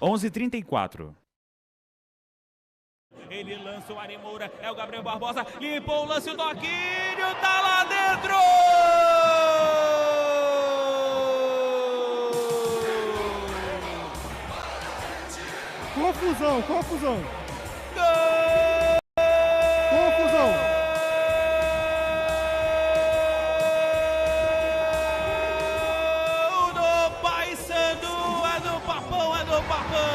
11h34. Ele lança o Ari Moura, é o Gabriel Barbosa, limpou o lance do Aquínio, tá lá dentro! Confusão! Gol do Paysandu, é do Papão!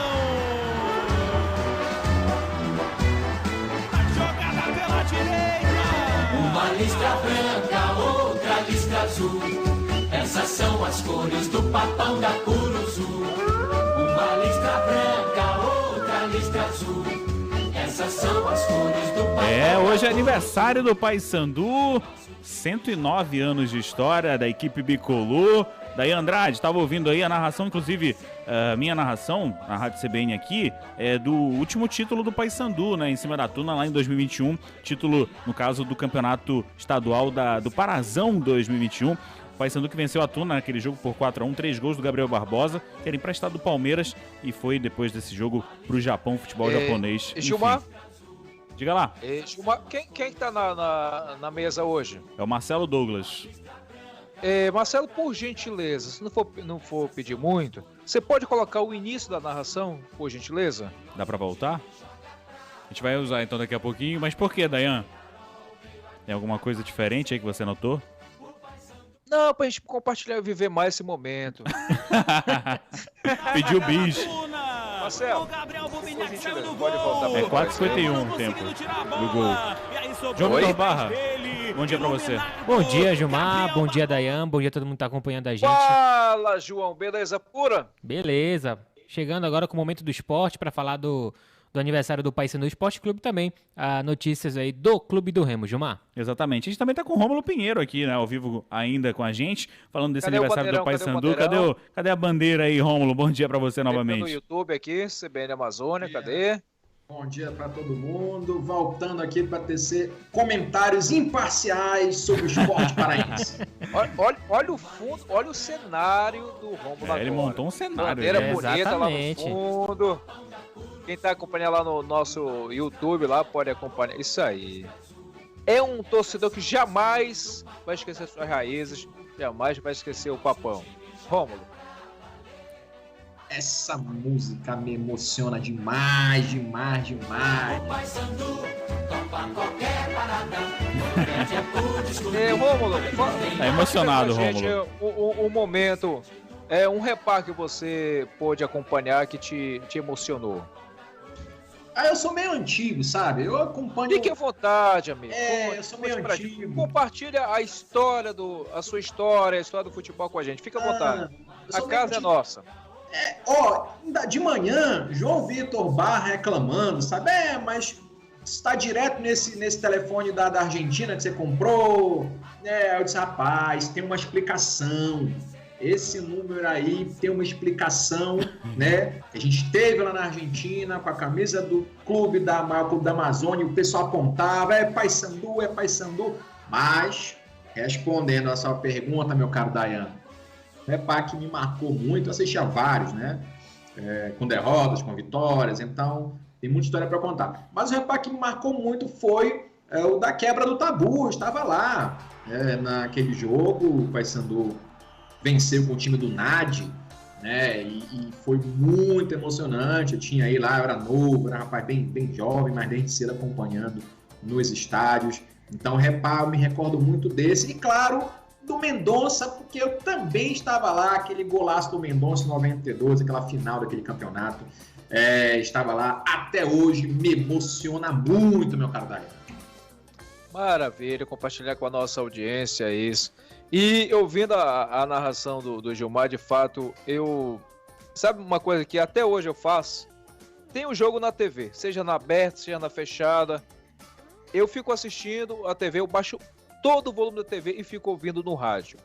Jogada pela direita! Uma listra branca, outra listra azul. Essas são as cores do Papão da Curuzu. Uma listra branca, outra listra azul. Essas são as cores do Papão. Hoje é aniversário do Paysandu, 109 anos de história da equipe bicolor. Daí, Andrade, estava ouvindo aí a narração, inclusive, minha narração, na Rádio CBN aqui, é do último título do Paysandu, né, em cima da Tuna, lá em 2021, título, no caso, do campeonato estadual do Parazão 2021. O Paysandu que venceu a Tuna naquele jogo por 4-1, 3 gols do Gabriel Barbosa, que era emprestado do Palmeiras e foi, depois desse jogo, pro Japão, futebol japonês. Gilmar? Diga lá. Gilmar, quem tá na mesa hoje? É o Marcelo Douglas. Marcelo, por gentileza, se não for pedir muito, você pode colocar o início da narração, por gentileza? Dá pra voltar? A gente vai usar então daqui a pouquinho, mas por que, Dayan? Tem alguma coisa diferente aí que você notou? Não, pra gente compartilhar e viver mais esse momento. Pediu bis. Marcelo, o Gabriel Bubinac saiu do pode gol. voltar. É 4:51 o tempo do gol. João Vitor Barra, bom dia pra você. Bom dia, Gilmar, bom dia, Dayan, bom dia a todo mundo que tá acompanhando a gente. Fala, João, beleza pura? Beleza, chegando agora com o momento do esporte para falar do aniversário do Paysandu Esporte Clube também, notícias aí do Clube do Remo, Gilmar. Exatamente, a gente também tá com o Rômulo Pinheiro aqui, né, ao vivo ainda com a gente, falando desse Cadê o aniversário do bandeirão? Paysandu. Cadê a bandeira aí, Rômulo? Bom dia pra você No novamente. YouTube aqui, CBN Amazônia, cadê? Bom dia para todo mundo, voltando aqui para tecer comentários imparciais sobre o esporte paraense. Olha o fundo, olha o cenário do Rômulo agora. Ele montou um cenário. Bandeira né? bonita Exatamente. lá no fundo. Quem tá acompanhando lá no nosso YouTube, lá pode acompanhar. Isso aí. É um torcedor que jamais vai esquecer suas raízes, jamais vai esquecer o Papão. Rômulo. Essa música me emociona demais. Paysandu topa qualquer paradão. Rômulo, Tá emocionado, Rômulo. Um momento, um reparo que você pôde acompanhar que te emocionou. Eu sou meio antigo, sabe? Eu acompanho... Fique à vontade, amigo. Eu sou meio antigo. Compartilha a história a sua história, a história do futebol com a gente. Fica à vontade. A casa é nossa. De manhã, João Vitor Barra reclamando, sabe? Mas está direto nesse telefone da Argentina que você comprou. Eu disse, rapaz, tem uma explicação. Esse número aí tem uma explicação, né? A gente teve lá na Argentina com a camisa do maior clube da Amazônia, o pessoal apontava, é Paysandu. Mas, respondendo a sua pergunta, meu caro Dayan, repare que me marcou muito, eu assistia vários, né? Com derrotas, com vitórias, então tem muita história para contar. Mas o repare que me marcou muito foi o da quebra do tabu, eu estava lá naquele jogo, o Paysandu venceu com o time do NAD, né? E foi muito emocionante. Eu tinha aí lá, eu era novo, era um rapaz bem jovem, mas desde cedo acompanhando nos estádios. Então, me recordo muito desse. E, claro, do Mendonça, porque eu também estava lá, aquele golaço do Mendonça em 92, aquela final daquele campeonato. Estava lá até hoje, me emociona muito, meu caro Dario. Maravilha, compartilhar com a nossa audiência isso. E ouvindo a narração do Gilmar, de fato, sabe uma coisa que até hoje eu faço? Tem um jogo na TV, seja na aberta, seja na fechada. Eu fico assistindo a TV, eu baixo todo o volume da TV e fico ouvindo no rádio.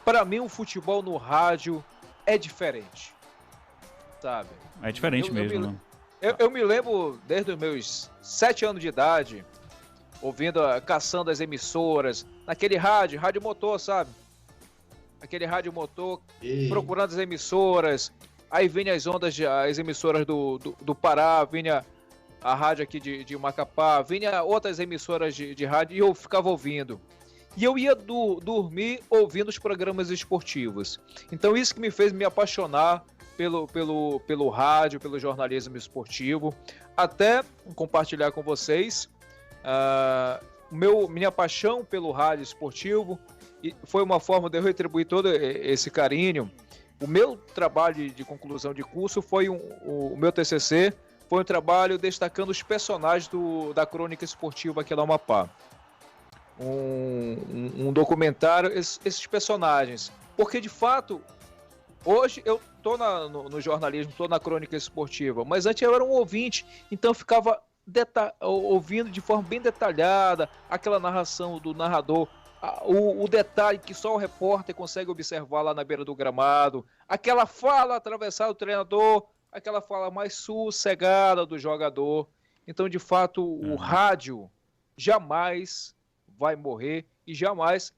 Para mim, o futebol no rádio é diferente, sabe? É diferente mesmo, né? Eu me lembro, desde os meus 7 anos de idade, caçando as emissoras, naquele rádio motor, sabe? Aquele rádio motor, procurando as emissoras, aí vinha as ondas, as emissoras do Pará, vinha a rádio aqui de Macapá, vinha outras emissoras de rádio e eu ficava ouvindo. E eu ia dormir ouvindo os programas esportivos. Então isso que me fez me apaixonar pelo rádio, pelo jornalismo esportivo. Até compartilhar com vocês minha paixão pelo rádio esportivo. E foi uma forma de eu retribuir todo esse carinho. O meu trabalho de conclusão de curso foi o meu TCC, foi um trabalho destacando os personagens da crônica esportiva aqui no Amapá. Um documentário, esses personagens. Porque, de fato, hoje eu estou no jornalismo, estou na crônica esportiva, mas antes eu era um ouvinte, então eu ficava ouvindo de forma bem detalhada aquela narração do narrador, o detalhe que só o repórter consegue observar lá na beira do gramado, aquela fala atravessada do treinador, aquela fala mais sossegada do jogador. Então, de fato, o rádio jamais vai morrer e jamais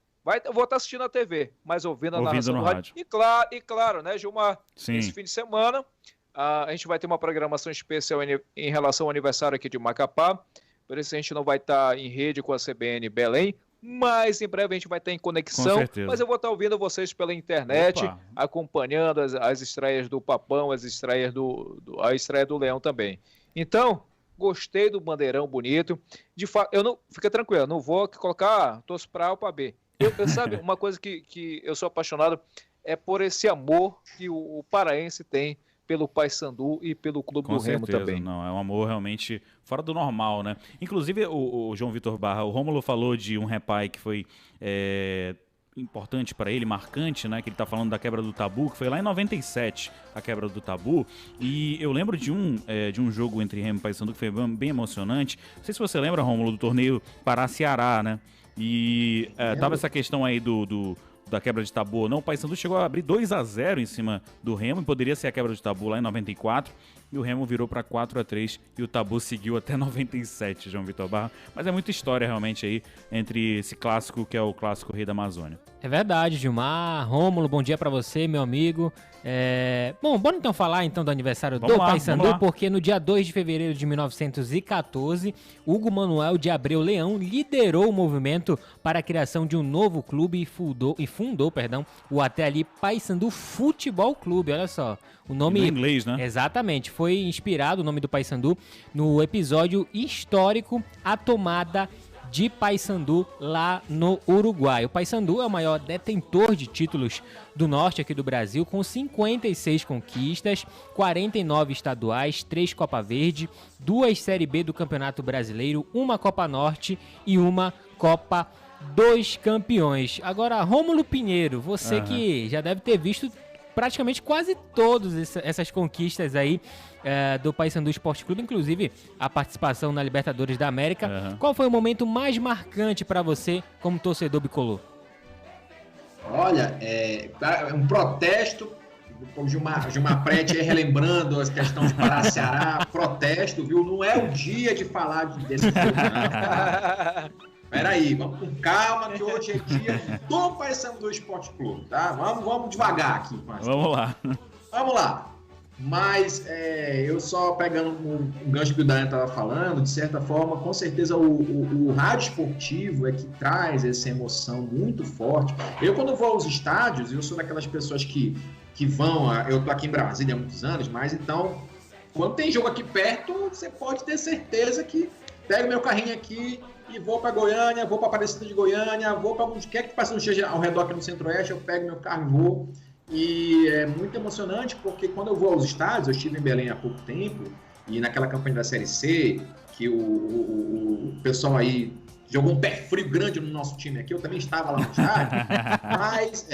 vou estar assistindo a TV, mas ouvindo a narração do rádio. E claro, né, Gilmar? Sim. Esse fim de semana a gente vai ter uma programação especial em relação ao aniversário aqui de Macapá. Por isso a gente não vai estar em rede com a CBN Belém, mas em breve a gente vai estar em conexão. Mas eu vou estar ouvindo vocês pela internet, acompanhando as estreias do Papão, a estreia do Leão também. Então, gostei do bandeirão bonito. De fato, fica tranquilo, eu não vou colocar torço para A ou para B. Sabe, uma coisa que eu sou apaixonado é por esse amor que o paraense tem pelo Paysandu e pelo Clube do Remo também. Não, é um amor realmente fora do normal, né? Inclusive, o João Vitor Barra, o Rômulo falou de um repai que foi importante para ele, marcante, né? Que ele tá falando da quebra do tabu, que foi lá em 97, a quebra do tabu. E eu lembro de um jogo entre Remo e Paysandu que foi bem emocionante. Não sei se você lembra, Rômulo, do torneio Pará-Ceará, né? E tava essa questão aí da quebra de tabu ou não. O Paysandu chegou a abrir 2-0 em cima do Remo e poderia ser a quebra de tabu lá em 94. E o Remo virou para 4-3 e o tabu seguiu até 97, João Vitor Barra. Mas é muita história realmente aí entre esse clássico que é o clássico Rei da Amazônia. É verdade, Gilmar. Rômulo, bom dia para você, meu amigo. Bom, bora então falar então do aniversário do Paysandu, porque no dia 2 de fevereiro de 1914, Hugo Manuel de Abreu Leão liderou o movimento para a criação de um novo clube e fundou o até ali Paysandu Futebol Clube. Olha só, o nome em inglês, né? Exatamente, foi inspirado o nome do Paysandu no episódio histórico A Tomada de Paysandu lá no Uruguai. O Paysandu é o maior detentor de títulos do norte aqui do Brasil, com 56 conquistas, 49 estaduais, 3 Copa Verde, 2 Série B do Campeonato Brasileiro, 1 Copa Norte e 1 Copa dos Campeões. Agora, Rômulo Pinheiro, você que já deve ter visto praticamente quase todas essas conquistas aí do Paysandu Esporte Clube, inclusive a participação na Libertadores da América. Qual foi o momento mais marcante para você como torcedor bicolor? Olha, um protesto, o Gilmar Prete aí relembrando as questões de Pará-Ceará, protesto, viu? Não é o dia de falar desse jogo, não. Peraí, vamos com calma, que hoje é dia do Paysandu Esporte Clube, tá? Vamos devagar aqui. Vamos lá. Vamos lá. Mas eu só pegando um gancho que o Daniel estava falando, de certa forma, com certeza o rádio esportivo é que traz essa emoção muito forte. Eu, quando vou aos estádios, eu sou daquelas pessoas que vão... Eu tô aqui em Brasília há muitos anos, mas então, quando tem jogo aqui perto, você pode ter certeza que pego meu carrinho aqui e vou para Goiânia, vou para Aparecida de Goiânia, vou para onde quer que passe ao redor aqui no Centro-Oeste, eu pego meu carro e vou. E é muito emocionante porque quando eu vou aos estádios, eu estive em Belém há pouco tempo, e naquela campanha da Série C, que o pessoal aí jogou um pé frio grande no nosso time aqui, eu também estava lá no estádio, mas,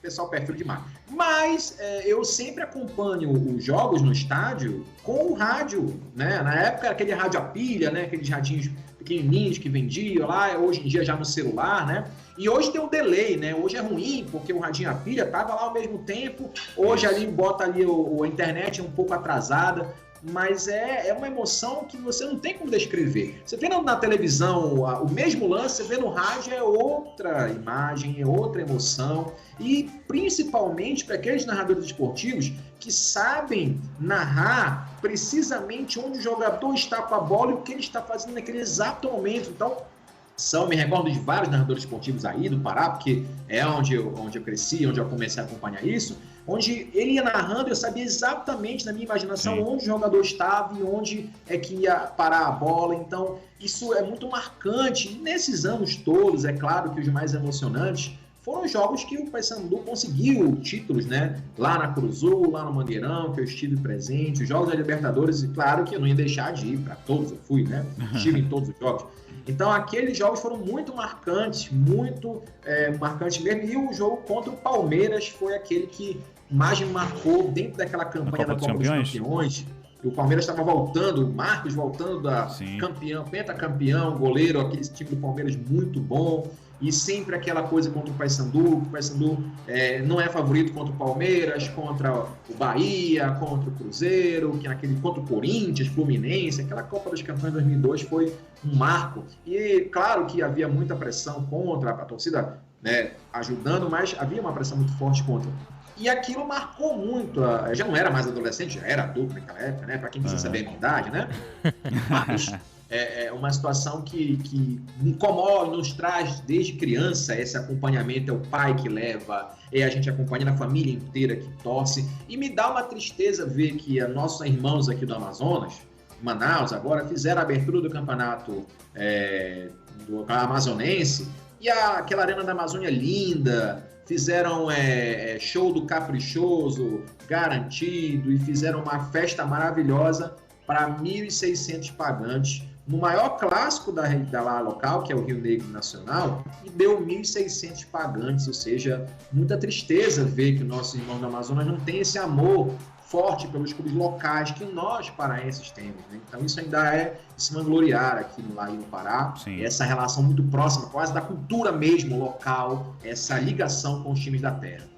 pessoal pé frio demais. Mas eu sempre acompanho os jogos no estádio com o rádio, né? Na época, aquele rádio a pilha, né? Aqueles radinhos pequenininhos que vendiam lá, hoje em dia já no celular, né? E hoje tem um delay, né? Hoje é ruim, porque o radinho a pilha tava lá ao mesmo tempo, hoje ali bota ali a internet um pouco atrasada, mas é uma emoção que você não tem como descrever. Você vê na televisão o mesmo lance, você vê no rádio, é outra imagem, é outra emoção, e principalmente para aqueles narradores esportivos que sabem narrar precisamente onde o jogador está com a bola e o que ele está fazendo naquele exato momento. Então, me recordo de vários narradores esportivos aí do Pará, porque é onde eu cresci, onde eu comecei a acompanhar isso, onde ele ia narrando, eu sabia exatamente na minha imaginação onde o jogador estava e onde é que ia parar a bola. Então, isso é muito marcante. E nesses anos todos, é claro que os mais emocionantes foram jogos que o Paysandu conseguiu títulos, né? Lá na Cruzul, lá no Mangueirão, que eu estive presente, os jogos da Libertadores, e claro que eu não ia deixar de ir para todos, eu fui, né? Estive em todos os jogos. Então, aqueles jogos foram muito marcantes mesmo. E o jogo contra o Palmeiras foi aquele que mais me marcou dentro daquela campanha da Copa dos Campeões. O Palmeiras estava voltando, o Marcos voltando da campeão, pentacampeão, goleiro, aquele time do Palmeiras muito bom. E sempre aquela coisa contra o Paysandu. O Paysandu não é favorito contra o Palmeiras, contra o Bahia, contra o Cruzeiro, contra o Corinthians, Fluminense. Aquela Copa dos Campeões de 2002 foi um marco. E claro que havia muita pressão contra a torcida, né, ajudando, mas havia uma pressão muito forte contra. E aquilo marcou muito. Eu já não era mais adolescente, já era adulto naquela época, né? Para quem precisa saber a minha idade, né? Mas é uma situação que incomoda, nos traz desde criança esse acompanhamento. É o pai que leva, é a gente acompanhando a família inteira que torce. E me dá uma tristeza ver que nossos irmãos aqui do Amazonas, Manaus agora, fizeram a abertura do campeonato do amazonense, e aquela Arena da Amazônia linda, fizeram show do Caprichoso garantido e fizeram uma festa maravilhosa para 1.600 pagantes no maior clássico da lá local, que é o Rio Negro Nacional, e deu 1.600 pagantes, ou seja, muita tristeza ver que nossos irmãos do Amazonas não têm esse amor forte pelos clubes locais que nós paraenses temos, né? Então isso ainda é se vangloriar aqui no Pará. Sim. Essa relação muito próxima, quase da cultura mesmo local, essa ligação com os times da terra.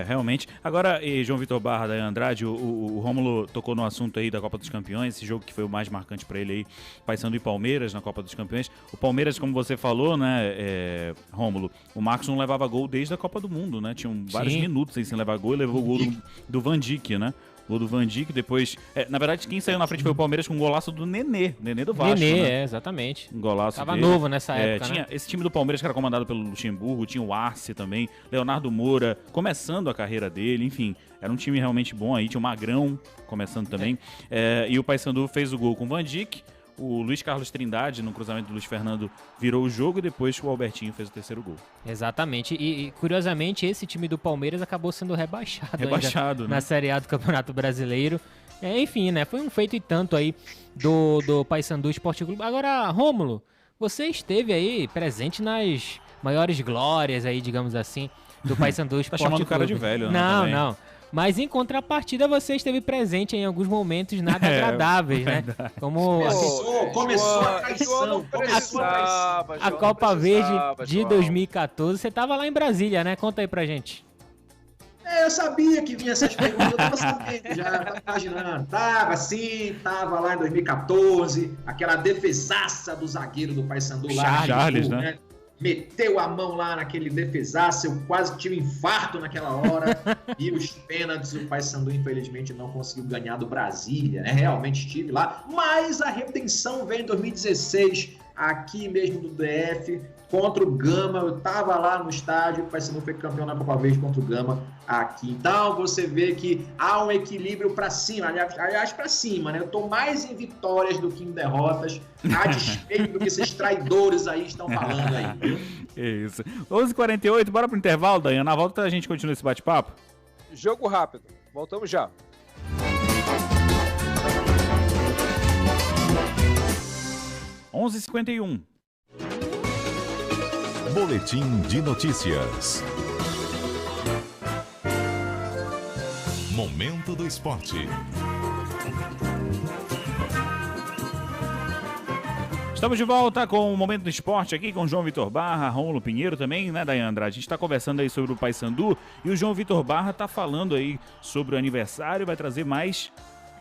Realmente. Agora, João Vitor Barra da Andrade, o Rômulo tocou no assunto aí da Copa dos Campeões, esse jogo que foi o mais marcante para ele aí, Paysandu e Palmeiras na Copa dos Campeões. O Palmeiras, como você falou, né, Rômulo, o Marcos não levava gol desde a Copa do Mundo, né? Tinham vários minutos aí sem levar gol, e levou o gol do Van Dijk, né? Gol do Van Dijk, depois... na verdade, quem saiu na frente foi o Palmeiras com um golaço do Nenê do Vasco. Né? Exatamente. Um golaço Tava dele. novo nessa época, tinha né? Esse time do Palmeiras que era comandado pelo Luxemburgo, tinha o Arce também, Leonardo Moura, começando a carreira dele, enfim, era um time realmente bom aí, tinha o Magrão começando também, e o Paysandu fez o gol com o Van Dijk, o Luiz Carlos Trindade, no cruzamento do Luiz Fernando, virou o jogo, e depois o Albertinho fez o terceiro gol. Exatamente, e curiosamente esse time do Palmeiras acabou sendo rebaixado, né? Na Série A do Campeonato Brasileiro. Enfim, né, foi um feito e tanto aí do Paysandu Esporte Clube. Agora, Rômulo, você esteve aí presente nas maiores glórias aí, digamos assim, do Paysandu Esporte Clube. Tá chamando o cara de velho, né? Não. Mas em contrapartida, você esteve presente em alguns momentos nada agradáveis, né? Como começou a traição. A Copa Verde de 2014. Você estava lá em Brasília, né? Conta aí pra gente. Eu sabia que vinha essas perguntas, eu tava sabendo, já tava imaginando. Tava lá em 2014, aquela defesaça do zagueiro do Paysandu lá. Charles, né? Meteu a mão lá naquele defesaço, eu quase tive infarto naquela hora. E os pênaltis, o Paysandu infelizmente não conseguiu ganhar do Brasília, né? Realmente estive lá, mas a redenção veio em 2016, aqui mesmo do DF, contra o Gama. Eu tava lá no estádio, o Paysandu foi campeão na Copa Verde contra o Gama aqui. Então você vê que há um equilíbrio para cima, aliás para cima, né? Eu tô mais em vitórias do que em derrotas, a despeito do que esses traidores aí estão falando aí. Isso. 11h48, bora pro intervalo, Dayan. Na volta a gente continua esse bate-papo. Jogo rápido, voltamos já. 11h51. Boletim de notícias. Momento do esporte. Estamos de volta com o Momento do Esporte aqui com o João Vitor Barra, Rômulo Pinheiro também, né, Dayan Andrade? A gente está conversando aí sobre o Paysandu e o João Vitor Barra está falando aí sobre o aniversário, vai trazer mais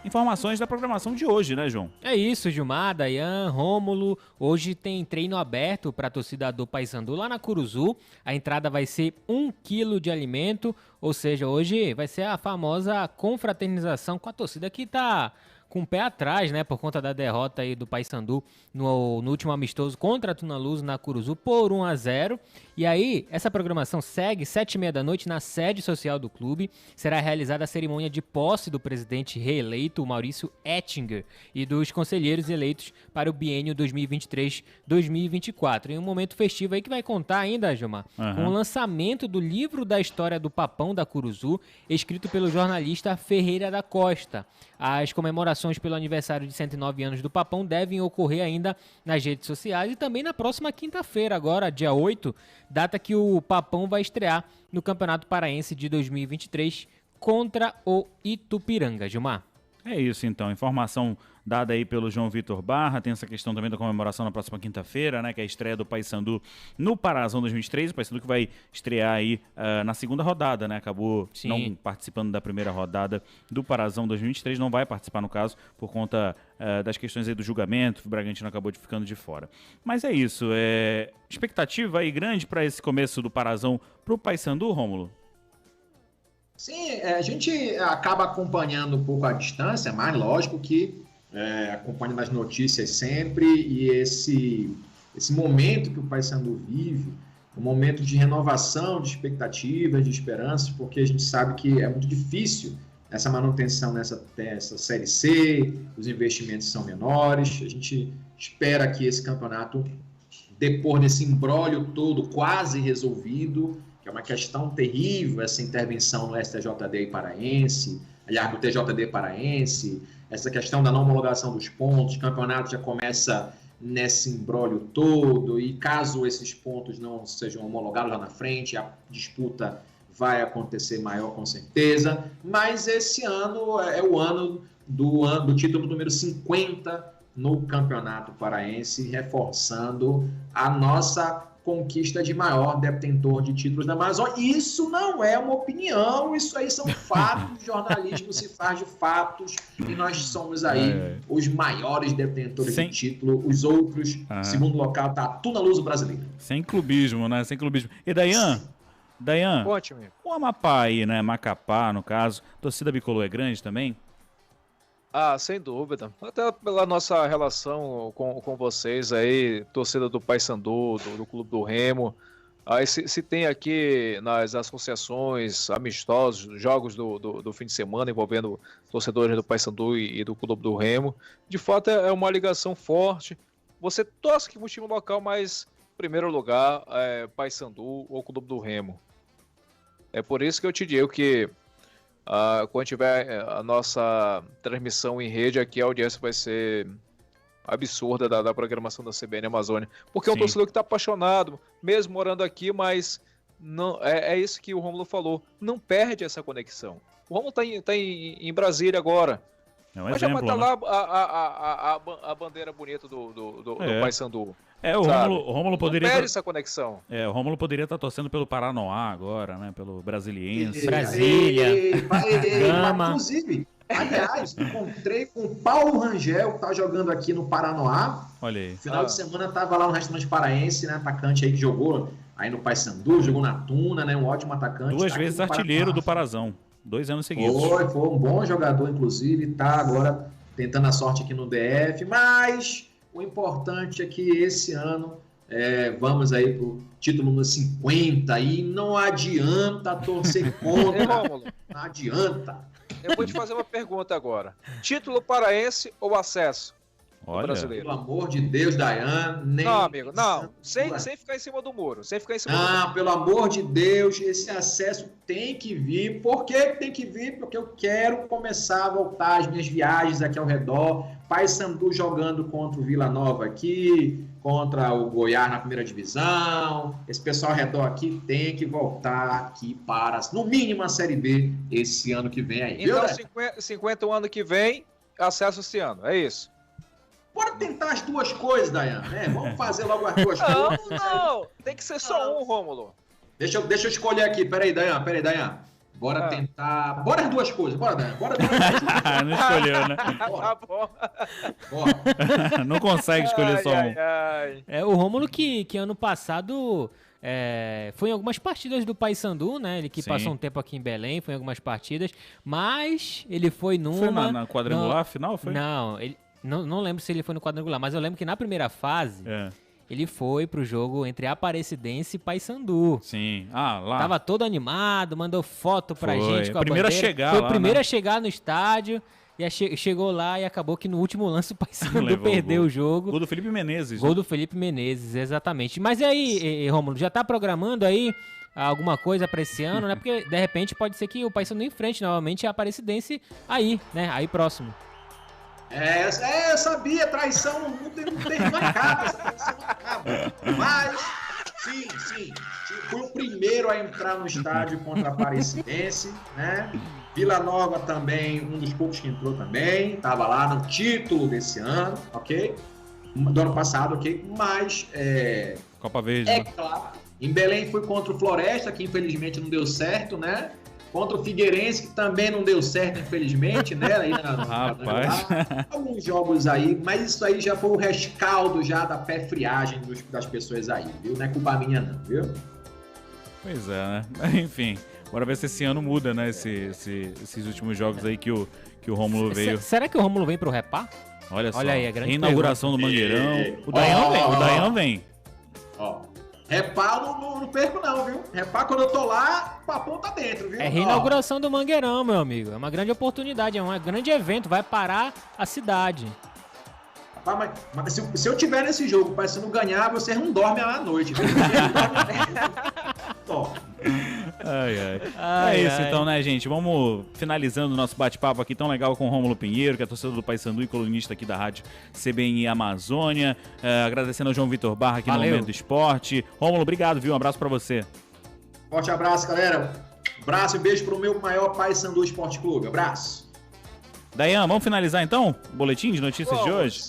informações da programação de hoje, né, João? É isso, Gilmar, Dayan, Rômulo. Hoje tem treino aberto para a torcida do Paysandu lá na Curuzu. A entrada vai ser 1 quilo de alimento, ou seja, hoje vai ser a famosa confraternização com a torcida que tá com o pé atrás, né, por conta da derrota aí do Paysandu no último amistoso contra a Tunaluso na Curuzu por 1-0. E aí, essa programação segue 7h30 da noite na sede social do clube. Será realizada a cerimônia de posse do presidente reeleito, Maurício Ettinger, e dos conselheiros eleitos para o biênio 2023-2024. Em um momento festivo aí que vai contar ainda, Gilmar, com o lançamento do livro da história do Papão da Curuzu, escrito pelo jornalista Ferreira da Costa. As comemorações pelo aniversário de 109 anos do Papão devem ocorrer ainda nas redes sociais e também na próxima quinta-feira, agora, dia 8, data que o Papão vai estrear no Campeonato Paraense de 2023 contra o Itupiranga. Gilmar. É isso, então. Informação dada aí pelo João Vitor Barra. Tem essa questão também da comemoração na próxima quinta-feira, né? Que é a estreia do Paysandu no Parazão 2023. O Paysandu que vai estrear aí na segunda rodada, né? Acabou não participando da primeira rodada do Parazão 2023. Não vai participar, no caso, por conta das questões aí do julgamento. O Bragantino acabou ficando de fora. Mas é isso. Expectativa aí grande para esse começo do Parazão pro Paysandu, Rômulo? Sim, a gente acaba acompanhando um pouco à distância, mas lógico que acompanha nas notícias sempre, e esse momento que o Paysandu vive, um momento de renovação, de expectativas, de esperanças, porque a gente sabe que é muito difícil essa manutenção nessa Série C, os investimentos são menores, a gente espera que esse campeonato, depois desse imbróglio todo quase resolvido, que é uma questão terrível, essa intervenção no STJD paraense, aliás, do TJD paraense, essa questão da não homologação dos pontos, o campeonato já começa nesse imbróglio todo, e caso esses pontos não sejam homologados lá na frente, a disputa vai acontecer maior com certeza, mas esse ano é o ano do título número 50 no Campeonato Paraense, reforçando a nossa conquista de maior detentor de títulos da Amazônia. Isso não é uma opinião, isso aí são fatos, jornalismo se faz de fatos, e nós somos aí os maiores detentores de título, os outros, segundo local, está a Tunaluso brasileira. Sem clubismo, né? Sem clubismo. E Dayan, Conte-me. O Amapá aí, né? Macapá, no caso, torcida bicolor é grande também? Ah, sem dúvida. Até pela nossa relação com vocês aí, torcida do Paysandu, do Clube do Remo. Aí se tem aqui nas associações amistosos, jogos do fim de semana envolvendo torcedores do Paysandu e do Clube do Remo. De fato é uma ligação forte. Você torce que o time local, mas em primeiro lugar é Paysandu ou Clube do Remo. É por isso que eu te digo que quando tiver a nossa transmissão em rede aqui, a audiência vai ser absurda da programação da CBN Amazônia, porque é um torcedor que está apaixonado, mesmo morando aqui, mas não, é isso que o Rômulo falou, não perde essa conexão. O Rômulo está em Brasília agora, mas já vai estar lá a bandeira bonita do Paysandu. O Rômulo poderia... Não perde essa conexão. O Rômulo poderia estar torcendo pelo Paranoá agora, né? Pelo Brasiliense. Brasília. Inclusive, aliás, encontrei com o Paulo Rangel, que está jogando aqui no Paranoá. Olha aí. Final de semana estava lá no restaurante paraense, né? Atacante aí que jogou aí no Paysandu, jogou na Tuna, né? Um ótimo atacante. 2 vezes artilheiro do Parazão. 2 anos seguidos. Foi um bom jogador, inclusive, tá agora tentando a sorte aqui no DF, mas o importante é que esse ano vamos aí pro título no 50 e não adianta torcer contra. Não adianta. Eu vou te fazer uma pergunta agora. Título paraense ou acesso? Olha, brasileiro. Pelo amor de Deus, Dayan. Não, amigo, não. Sem ficar em cima do muro. Pelo amor de Deus, esse acesso tem que vir. Por que tem que vir? Porque eu quero começar a voltar as minhas viagens aqui ao redor. Paysandu jogando contra o Vila Nova aqui, contra o Goiás na primeira divisão. Esse pessoal ao redor aqui tem que voltar aqui para, no mínimo, a Série B esse ano que vem aí. Então, 50 ano que vem, acesso esse ano. É isso. Bora tentar as duas coisas, Dayan, né? Vamos fazer logo as duas coisas. Não, tem que ser só um, Rômulo. Deixa eu escolher aqui. Peraí, Dayan. Bora tentar. Bora as duas coisas. Bora, Dan. Bora tentar. Não escolheu, né? Tá bom. Bora. Não consegue escolher só um. É, o Rômulo que ano passado foi em algumas partidas do Paysandu, né? Ele que Sim. passou um tempo aqui em Belém, foi em algumas partidas, mas ele foi numa... Foi na quadrangular final, foi? Não, ele, não lembro se ele foi no quadrangular, mas eu lembro que na primeira fase ele foi pro jogo entre Aparecidense e Paysandu. Sim. Ah, lá. Tava todo animado, mandou foto pra Foi. gente com a Primeiro a bandeira. chegar Foi lá, o primeiro né? a chegar no estádio. E chegou lá e acabou que no último lance o Paysandu Levou o perdeu gol. o jogo. Gol do Felipe Menezes. Gol né? do Felipe Menezes, exatamente. Mas e aí, Rômulo, já tá programando aí alguma coisa pra esse ano, né? Porque de repente pode ser que o Paysandu enfrente novamente a Aparecidense aí, né? Aí próximo. Eu sabia, traição não tem marcado, essa traição não acaba. Mas, sim, fui o primeiro a entrar no estádio contra a Aparecidense, né? Vila Nova também, um dos poucos que entrou também, tava lá no título desse ano, ok? Do ano passado, ok? Mas, Copa Verde. é né? claro, em Belém fui contra o Floresta, que infelizmente não deu certo, né? Contra o Figueirense, que também não deu certo, infelizmente, né? Aí Rapaz. Alguns jogos aí, mas isso aí já foi o rescaldo já da pé friagem das pessoas aí, viu? Não é culpa minha não, viu? Pois é, né? Enfim, bora ver se esse ano muda, né? Esses últimos jogos aí que o Rômulo veio. Será que o Rômulo vem pro Repá? Olha só. Olha aí, a grande Inauguração do Mangueirão. O Dayan vem. Ó, Repá não perco não, viu? Repá, quando eu tô lá, o papão tá dentro, viu? É reinauguração do Mangueirão, meu amigo. É uma grande oportunidade, é um grande evento, vai parar a cidade. Rapaz, mas se eu tiver nesse jogo, pai, se não ganhar, vocês não dormem à noite, viu? Ó. É isso então, né, gente? Vamos finalizando o nosso bate-papo aqui tão legal com o Rômulo Pinheiro, que é torcedor do Paysandu e colunista aqui da rádio CBN Amazônia. Agradecendo ao João Vitor Barra aqui no Momento do Esporte. Rômulo, obrigado, viu? Um abraço pra você. Forte abraço, galera. Abraço e beijo pro meu maior Paysandu Esporte Clube. Abraço. Dayan, vamos finalizar então o boletim de notícias de hoje?